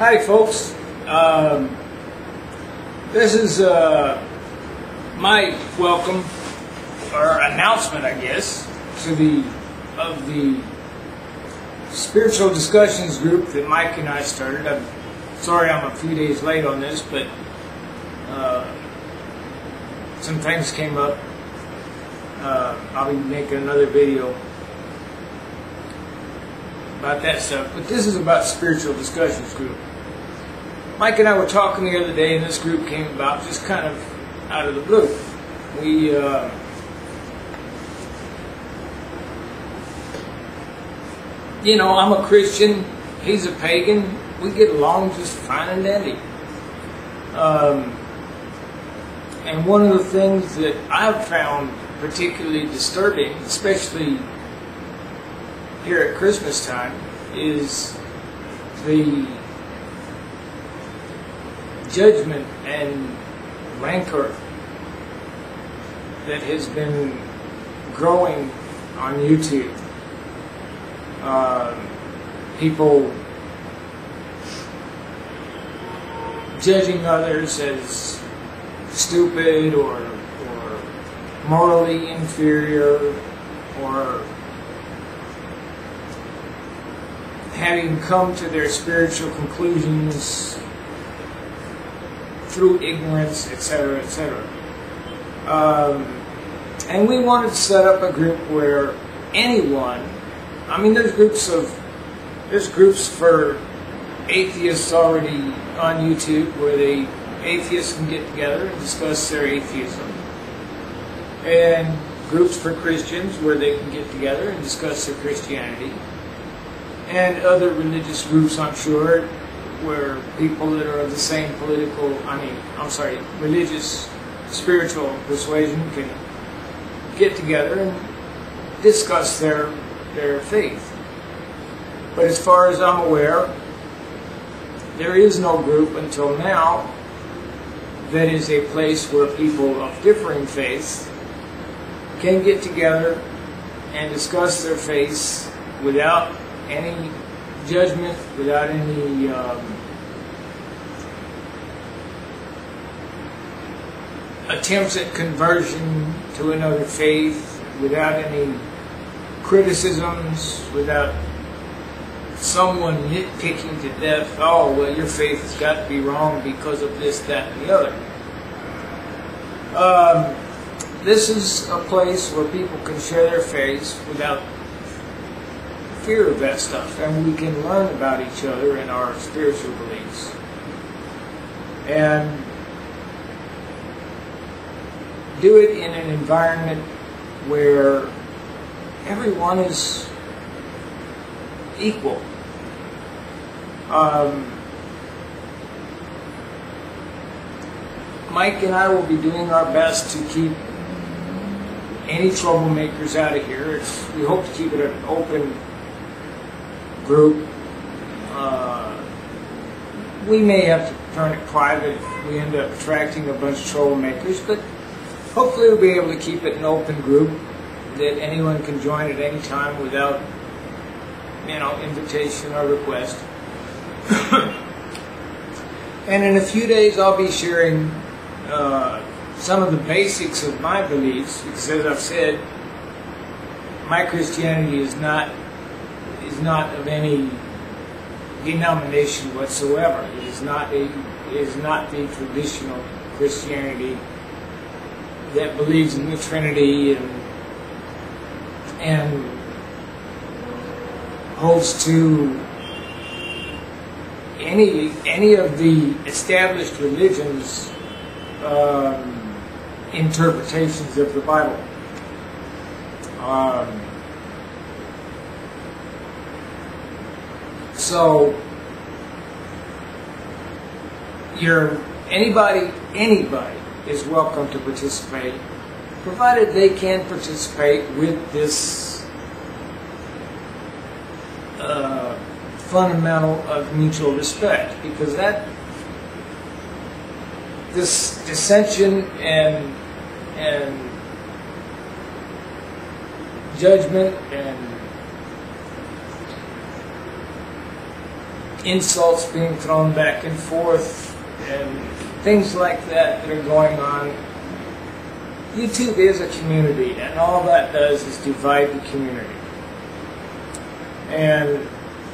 Hi folks, this is my welcome or announcement, I guess, to the spiritual discussions group that Mike and I started. I'm sorry I'm a few days late on this, but some things came up. I'll be making another video about that stuff, but this is about spiritual discussions group. Mike and I were talking the other day, and this group came about just kind of out of the blue. We you know, I'm a Christian, he's a pagan. We get along just fine and dandy. And one of the things that I've found particularly disturbing, especially here at Christmas time, is the judgment and rancor that has been growing on YouTube. People judging others as stupid or morally inferior, or having come to their spiritual conclusions through ignorance, etc., etc. And we wanted to set up a group where anyone, I mean, there's groups for atheists already on YouTube where atheists can get together and discuss their atheism, and groups for Christians where they can get together and discuss their Christianity, and other religious groups, I'm sure, where people that are of the same religious, spiritual persuasion can get together and discuss their faith. But as far as I'm aware, there is no group until now that is a place where people of differing faiths can get together and discuss their faiths without any judgment, without any attempts at conversion to another faith, without any criticisms, without someone nitpicking to death, oh, well, your faith has got to be wrong because of this, that, and the other. This is a place where people can share their faiths without fear of that stuff, and we can learn about each other and our spiritual beliefs. And do it in an environment where everyone is equal. Mike and I will be doing our best to keep any troublemakers out of here. We hope to keep it an open group. We may have to turn it private if we end up attracting a bunch of troublemakers, but hopefully we'll be able to keep it an open group that anyone can join at any time without, you know, invitation or request. And in a few days I'll be sharing some of the basics of my beliefs, because as I've said, my Christianity is not of any denomination whatsoever. It is not the traditional Christianity that believes in the Trinity and holds to any of the established religions' interpretations of the Bible. So anybody is welcome to participate, provided they can participate with this fundamental of mutual respect, because this dissension and judgment and insults being thrown back and forth and things like that that are going on. YouTube is a community, and all that does is divide the community. And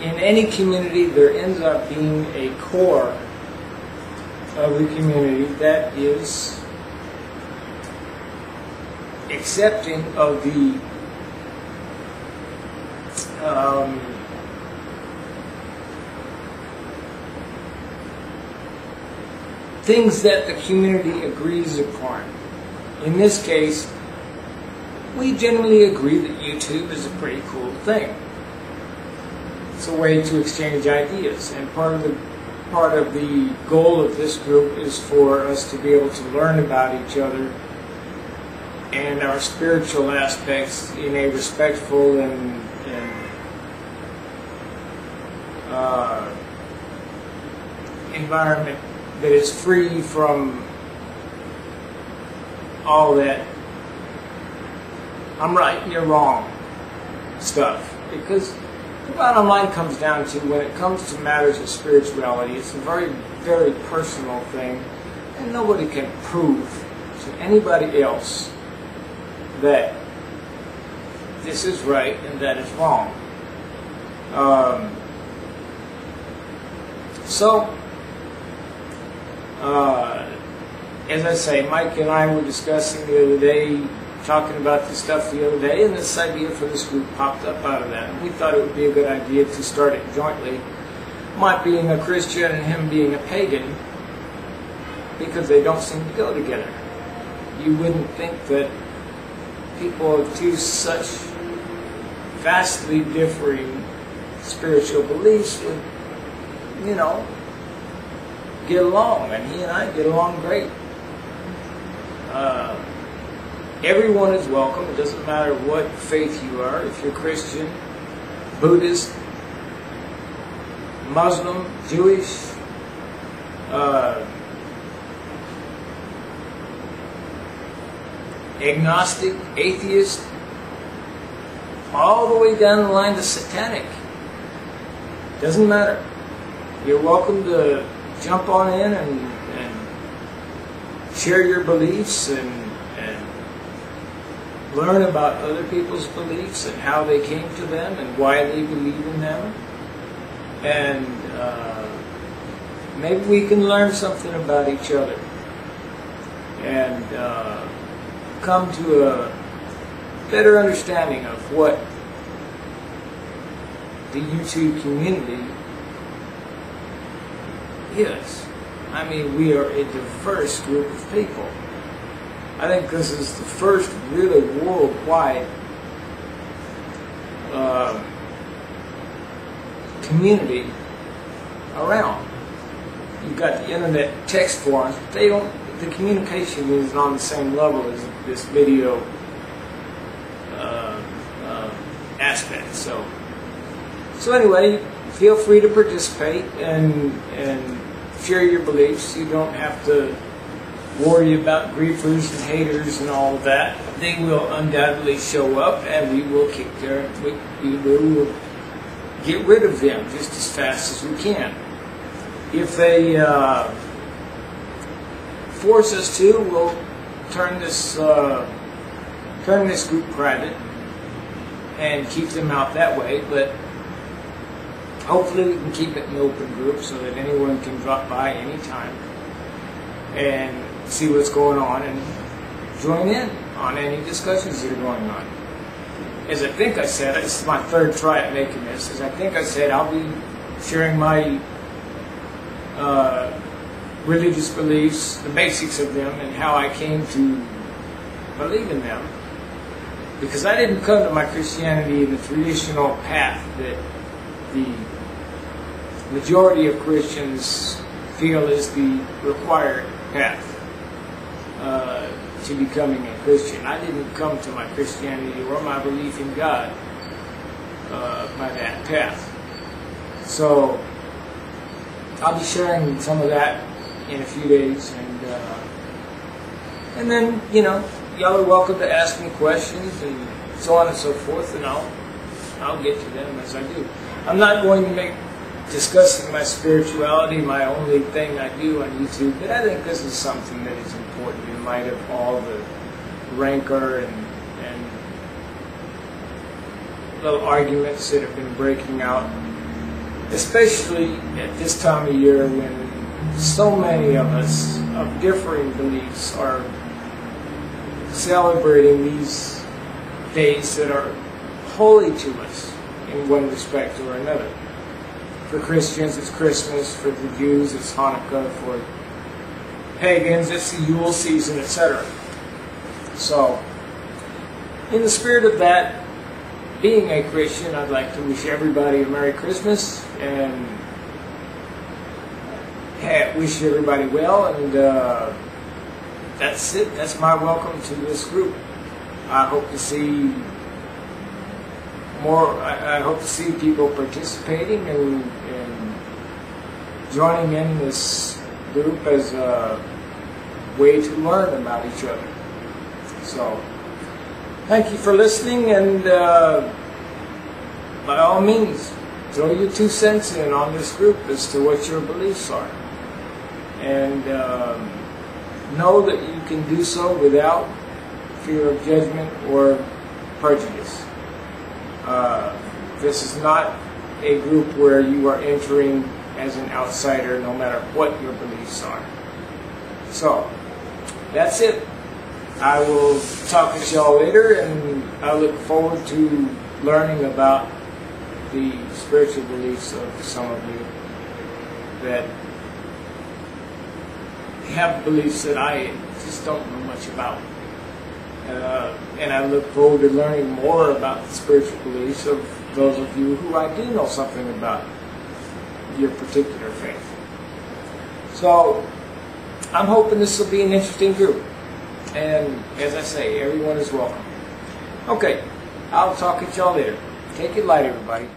in any community, there ends up being a core of the community that is accepting of the things that the community agrees upon. In this case, we generally agree that YouTube is a pretty cool thing. It's a way to exchange ideas, and part of the goal of this group is for us to be able to learn about each other and our spiritual aspects in a respectful and environment that is free from all that I'm right and you're wrong stuff. Because the bottom line comes down to, when it comes to matters of spirituality, it's a very, very personal thing, and nobody can prove to anybody else that this is right and that is wrong. As I say, Mike and I were discussing the other day, talking about this stuff the other day, and this idea for this group popped up out of that. And we thought it would be a good idea to start it jointly. Mike being a Christian and him being a pagan, because they don't seem to go together. You wouldn't think that people of two such vastly differing spiritual beliefs would, get along, and he and I get along great. Everyone is welcome. It doesn't matter what faith you are. If you're Christian, Buddhist, Muslim, Jewish, agnostic, atheist, all the way down the line to satanic. Doesn't matter. You're welcome to jump on in and share your beliefs and learn about other people's beliefs and how they came to them and why they believe in them. And maybe we can learn something about each other and come to a better understanding of what the YouTube community is. I mean, we are a diverse group of people. I think this is the first really worldwide community around. You've got the internet text forums, but they don't. The communication isn't on the same level as this video aspect. So anyway, feel free to participate and share your beliefs. You don't have to worry about griefers and haters and all of that. They will undoubtedly show up, and we will we will get rid of them just as fast as we can. If they force us to, we'll turn this group private and keep them out that way. But hopefully we can keep it an open group so that anyone can drop by anytime and see what's going on and join in on any discussions that are going on. As I think I said, this is my third try at making this, as I think I said, I'll be sharing my religious beliefs, the basics of them, and how I came to believe in them. Because I didn't come to my Christianity in the traditional path that the majority of Christians feel is the required path to becoming a Christian. I didn't come to my Christianity or my belief in God by that path. So I'll be sharing some of that in a few days, and then y'all are welcome to ask me questions and so on and so forth, and I'll get to them as I do. I'm not going to make discussing my spirituality, my only thing I do on YouTube, but I think this is something that is important in light of all the rancor and little arguments that have been breaking out, especially at this time of year when so many of us of differing beliefs are celebrating these days that are holy to us in one respect or another. For Christians, it's Christmas. For the Jews, it's Hanukkah. For pagans, it's the Yule season, etc. So, in the spirit of that, being a Christian, I'd like to wish everybody a Merry Christmas and wish everybody well. And that's it. That's my welcome to this group. I hope to see more. I hope to see people participating and joining in this group as a way to learn about each other. So, thank you for listening, and by all means, throw your 2 cents in on this group as to what your beliefs are. And know that you can do so without fear of judgment or prejudice. This is not a group where you are entering as an outsider, no matter what your beliefs are. So, that's it. I will talk with y'all later, and I look forward to learning about the spiritual beliefs of some of you that have beliefs that I just don't know much about. And I look forward to learning more about the spiritual beliefs of those of you who I do know something about your particular faith. So, I'm hoping this will be an interesting group. And as I say, everyone is welcome. Okay, I'll talk at y'all later. Take it light, everybody.